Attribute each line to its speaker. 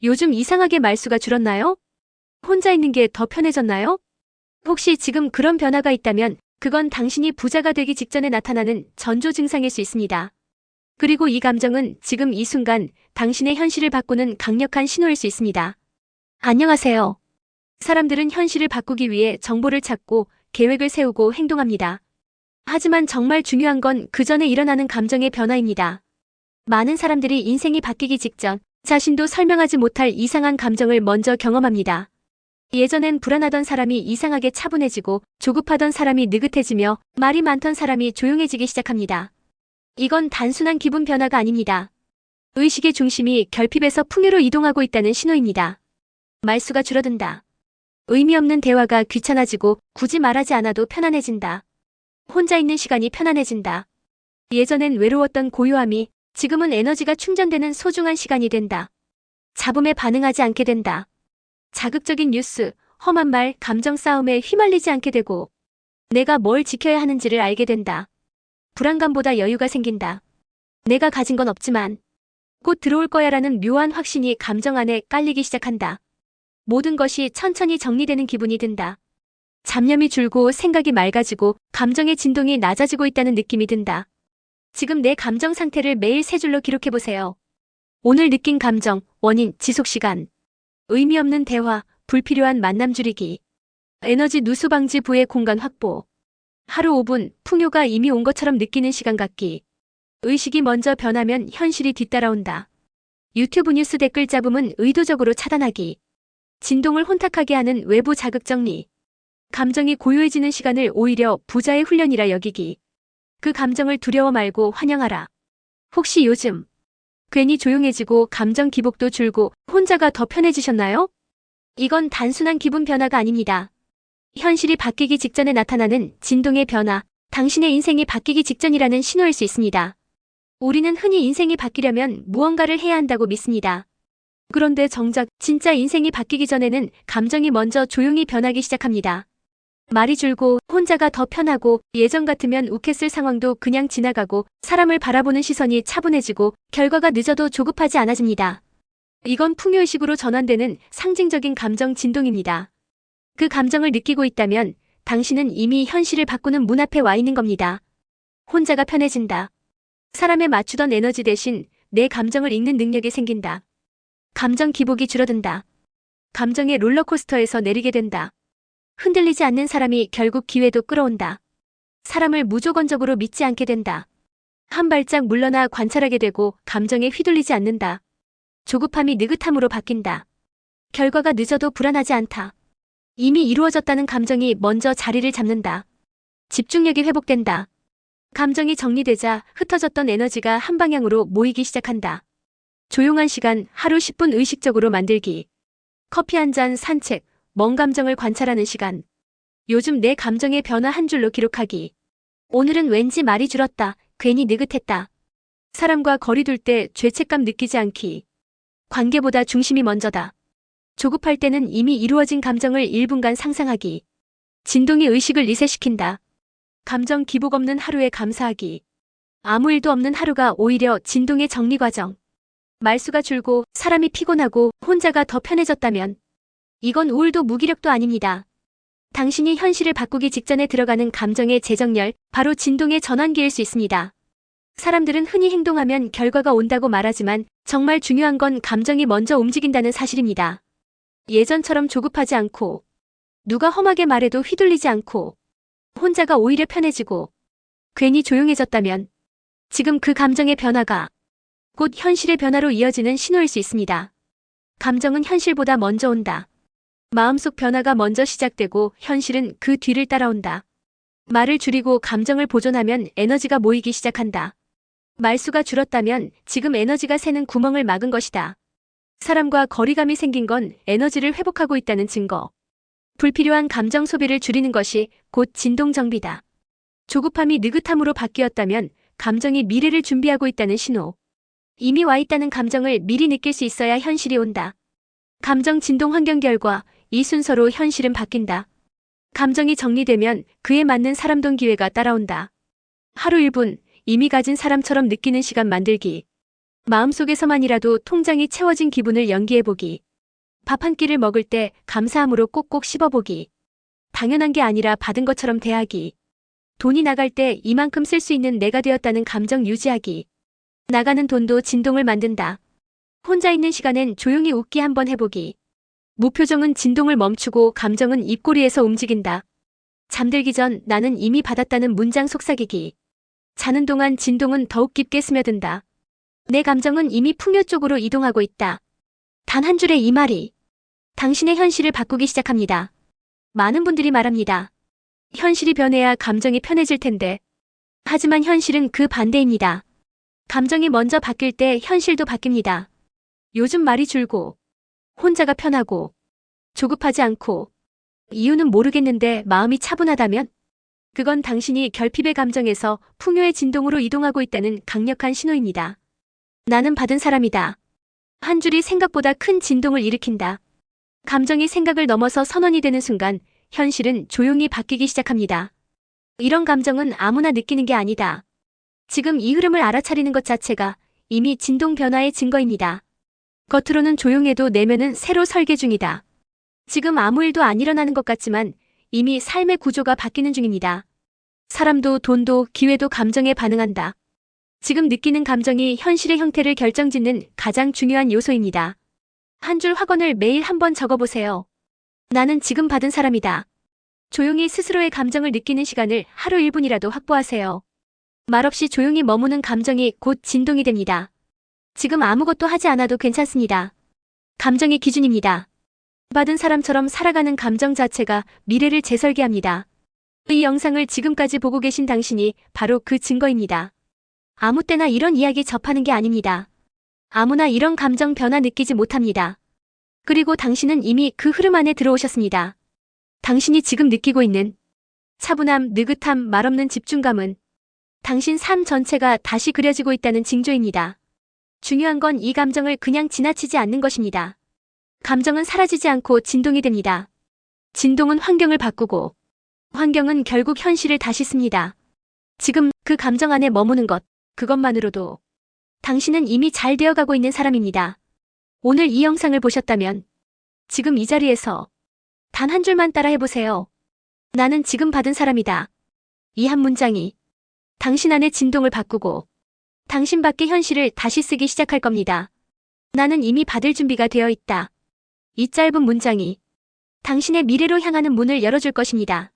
Speaker 1: 요즘 이상하게 말수가 줄었나요? 혼자 있는 게 더 편해졌나요? 혹시 지금 그런 변화가 있다면 그건 당신이 부자가 되기 직전에 나타나는 전조 증상일 수 있습니다. 그리고 이 감정은 지금 이 순간 당신의 현실을 바꾸는 강력한 신호일 수 있습니다. 안녕하세요. 사람들은 현실을 바꾸기 위해 정보를 찾고 계획을 세우고 행동합니다. 하지만 정말 중요한 건 그 전에 일어나는 감정의 변화입니다. 많은 사람들이 인생이 바뀌기 직전 자신도 설명하지 못할 이상한 감정을 먼저 경험합니다. 예전엔 불안하던 사람이 이상하게 차분해지고 조급하던 사람이 느긋해지며 말이 많던 사람이 조용해지기 시작합니다. 이건 단순한 기분 변화가 아닙니다. 의식의 중심이 결핍에서 풍요로 이동하고 있다는 신호입니다. 말수가 줄어든다. 의미 없는 대화가 귀찮아지고 굳이 말하지 않아도 편안해진다. 혼자 있는 시간이 편안해진다. 예전엔 외로웠던 고요함이 지금은 에너지가 충전되는 소중한 시간이 된다. 잡음에 반응하지 않게 된다. 자극적인 뉴스, 험한 말, 감정 싸움에 휘말리지 않게 되고 내가 뭘 지켜야 하는지를 알게 된다. 불안감보다 여유가 생긴다. 내가 가진 건 없지만 곧 들어올 거야라는 묘한 확신이 감정 안에 깔리기 시작한다. 모든 것이 천천히 정리되는 기분이 든다. 잡념이 줄고 생각이 맑아지고 감정의 진동이 낮아지고 있다는 느낌이 든다. 지금 내 감정 상태를 매일 세 줄로 기록해보세요. 오늘 느낀 감정, 원인, 지속시간. 의미 없는 대화, 불필요한 만남 줄이기. 에너지 누수 방지 부의 공간 확보. 하루 5분, 풍요가 이미 온 것처럼 느끼는 시간 갖기. 의식이 먼저 변하면 현실이 뒤따라온다. 유튜브 뉴스 댓글 잡음은 의도적으로 차단하기. 진동을 혼탁하게 하는 외부 자극 정리. 감정이 고요해지는 시간을 오히려 부자의 훈련이라 여기기. 그 감정을 두려워 말고 환영하라. 혹시 요즘 괜히 조용해지고 감정 기복도 줄고 혼자가 더 편해지셨나요? 이건 단순한 기분 변화가 아닙니다. 현실이 바뀌기 직전에 나타나는 진동의 변화, 당신의 인생이 바뀌기 직전이라는 신호일 수 있습니다. 우리는 흔히 인생이 바뀌려면 무언가를 해야 한다고 믿습니다. 그런데 정작 진짜 인생이 바뀌기 전에는 감정이 먼저 조용히 변하기 시작합니다. 말이 줄고 혼자가 더 편하고 예전 같으면 욱했을 상황도 그냥 지나가고 사람을 바라보는 시선이 차분해지고 결과가 늦어도 조급하지 않아집니다. 이건 풍요의식으로 전환되는 상징적인 감정 진동입니다. 그 감정을 느끼고 있다면 당신은 이미 현실을 바꾸는 문 앞에 와 있는 겁니다. 혼자가 편해진다. 사람에 맞추던 에너지 대신 내 감정을 읽는 능력이 생긴다. 감정 기복이 줄어든다. 감정의 롤러코스터에서 내리게 된다. 흔들리지 않는 사람이 결국 기회도 끌어온다. 사람을 무조건적으로 믿지 않게 된다. 한 발짝 물러나 관찰하게 되고 감정에 휘둘리지 않는다. 조급함이 느긋함으로 바뀐다. 결과가 늦어도 불안하지 않다. 이미 이루어졌다는 감정이 먼저 자리를 잡는다. 집중력이 회복된다. 감정이 정리되자 흩어졌던 에너지가 한 방향으로 모이기 시작한다. 조용한 시간 하루 10분 의식적으로 만들기. 커피 한 잔 산책, 먼 감정을 관찰하는 시간. 요즘 내 감정의 변화 한 줄로 기록하기. 오늘은 왠지 말이 줄었다. 괜히 느긋했다. 사람과 거리 둘 때 죄책감 느끼지 않기. 관계보다 중심이 먼저다. 조급할 때는 이미 이루어진 감정을 1분간 상상하기. 진동이 의식을 리셋시킨다. 감정 기복 없는 하루에 감사하기. 아무 일도 없는 하루가 오히려 진동의 정리 과정. 말수가 줄고 사람이 피곤하고 혼자가 더 편해졌다면 이건 우울도 무기력도 아닙니다. 당신이 현실을 바꾸기 직전에 들어가는 감정의 재정렬, 바로 진동의 전환기일 수 있습니다. 사람들은 흔히 행동하면 결과가 온다고 말하지만 정말 중요한 건 감정이 먼저 움직인다는 사실입니다. 예전처럼 조급하지 않고 누가 험하게 말해도 휘둘리지 않고 혼자가 오히려 편해지고 괜히 조용해졌다면 지금 그 감정의 변화가 곧 현실의 변화로 이어지는 신호일 수 있습니다. 감정은 현실보다 먼저 온다. 마음속 변화가 먼저 시작되고 현실은 그 뒤를 따라온다. 말을 줄이고 감정을 보존하면 에너지가 모이기 시작한다. 말수가 줄었다면 지금 에너지가 새는 구멍을 막은 것이다. 사람과 거리감이 생긴 건 에너지를 회복하고 있다는 증거. 불필요한 감정 소비를 줄이는 것이 곧 진동 정비다. 조급함이 느긋함으로 바뀌었다면 감정이 미래를 준비하고 있다는 신호. 이미 와 있다는 감정을 미리 느낄 수 있어야 현실이 온다. 감정 진동 환경 결과 이 순서로 현실은 바뀐다. 감정이 정리되면 그에 맞는 사람동 기회가 따라온다. 하루 1분, 이미 가진 사람처럼 느끼는 시간 만들기. 마음속에서만이라도 통장이 채워진 기분을 연기해보기. 밥 한 끼를 먹을 때 감사함으로 꼭꼭 씹어보기. 당연한 게 아니라 받은 것처럼 대하기. 돈이 나갈 때 이만큼 쓸 수 있는 내가 되었다는 감정 유지하기. 나가는 돈도 진동을 만든다. 혼자 있는 시간엔 조용히 웃기 한번 해보기. 무표정은 진동을 멈추고 감정은 입꼬리에서 움직인다. 잠들기 전 나는 이미 받았다는 문장 속삭이기. 자는 동안 진동은 더욱 깊게 스며든다. 내 감정은 이미 풍요 쪽으로 이동하고 있다. 단 한 줄의 이 말이 당신의 현실을 바꾸기 시작합니다. 많은 분들이 말합니다. 현실이 변해야 감정이 편해질 텐데. 하지만 현실은 그 반대입니다. 감정이 먼저 바뀔 때 현실도 바뀝니다. 요즘 말이 줄고, 혼자가 편하고, 조급하지 않고, 이유는 모르겠는데 마음이 차분하다면? 그건 당신이 결핍의 감정에서 풍요의 진동으로 이동하고 있다는 강력한 신호입니다. 나는 받은 사람이다. 한 줄이 생각보다 큰 진동을 일으킨다. 감정이 생각을 넘어서 선언이 되는 순간 현실은 조용히 바뀌기 시작합니다. 이런 감정은 아무나 느끼는 게 아니다. 지금 이 흐름을 알아차리는 것 자체가 이미 진동 변화의 증거입니다. 겉으로는 조용해도 내면은 새로 설계 중이다. 지금 아무 일도 안 일어나는 것 같지만 이미 삶의 구조가 바뀌는 중입니다. 사람도 돈도 기회도 감정에 반응한다. 지금 느끼는 감정이 현실의 형태를 결정짓는 가장 중요한 요소입니다. 한 줄 확언을 매일 한번 적어보세요. 나는 지금 받은 사람이다. 조용히 스스로의 감정을 느끼는 시간을 하루 1분이라도 확보하세요. 말없이 조용히 머무는 감정이 곧 진동이 됩니다. 지금 아무것도 하지 않아도 괜찮습니다. 감정이 기준입니다. 받은 사람처럼 살아가는 감정 자체가 미래를 재설계합니다. 이 영상을 지금까지 보고 계신 당신이 바로 그 증거입니다. 아무 때나 이런 이야기 접하는 게 아닙니다. 아무나 이런 감정 변화 느끼지 못합니다. 그리고 당신은 이미 그 흐름 안에 들어오셨습니다. 당신이 지금 느끼고 있는 차분함, 느긋함, 말없는 집중감은 당신 삶 전체가 다시 그려지고 있다는 징조입니다. 중요한 건 이 감정을 그냥 지나치지 않는 것입니다. 감정은 사라지지 않고 진동이 됩니다. 진동은 환경을 바꾸고 환경은 결국 현실을 다시 씁니다. 지금 그 감정 안에 머무는 것, 그것만으로도 당신은 이미 잘 되어가고 있는 사람입니다. 오늘 이 영상을 보셨다면 지금 이 자리에서 단 한 줄만 따라해보세요. 나는 지금 받은 사람이다. 이 한 문장이 당신 안의 진동을 바꾸고 당신 밖의 현실을 다시 쓰기 시작할 겁니다. 나는 이미 받을 준비가 되어 있다. 이 짧은 문장이 당신의 미래로 향하는 문을 열어줄 것입니다.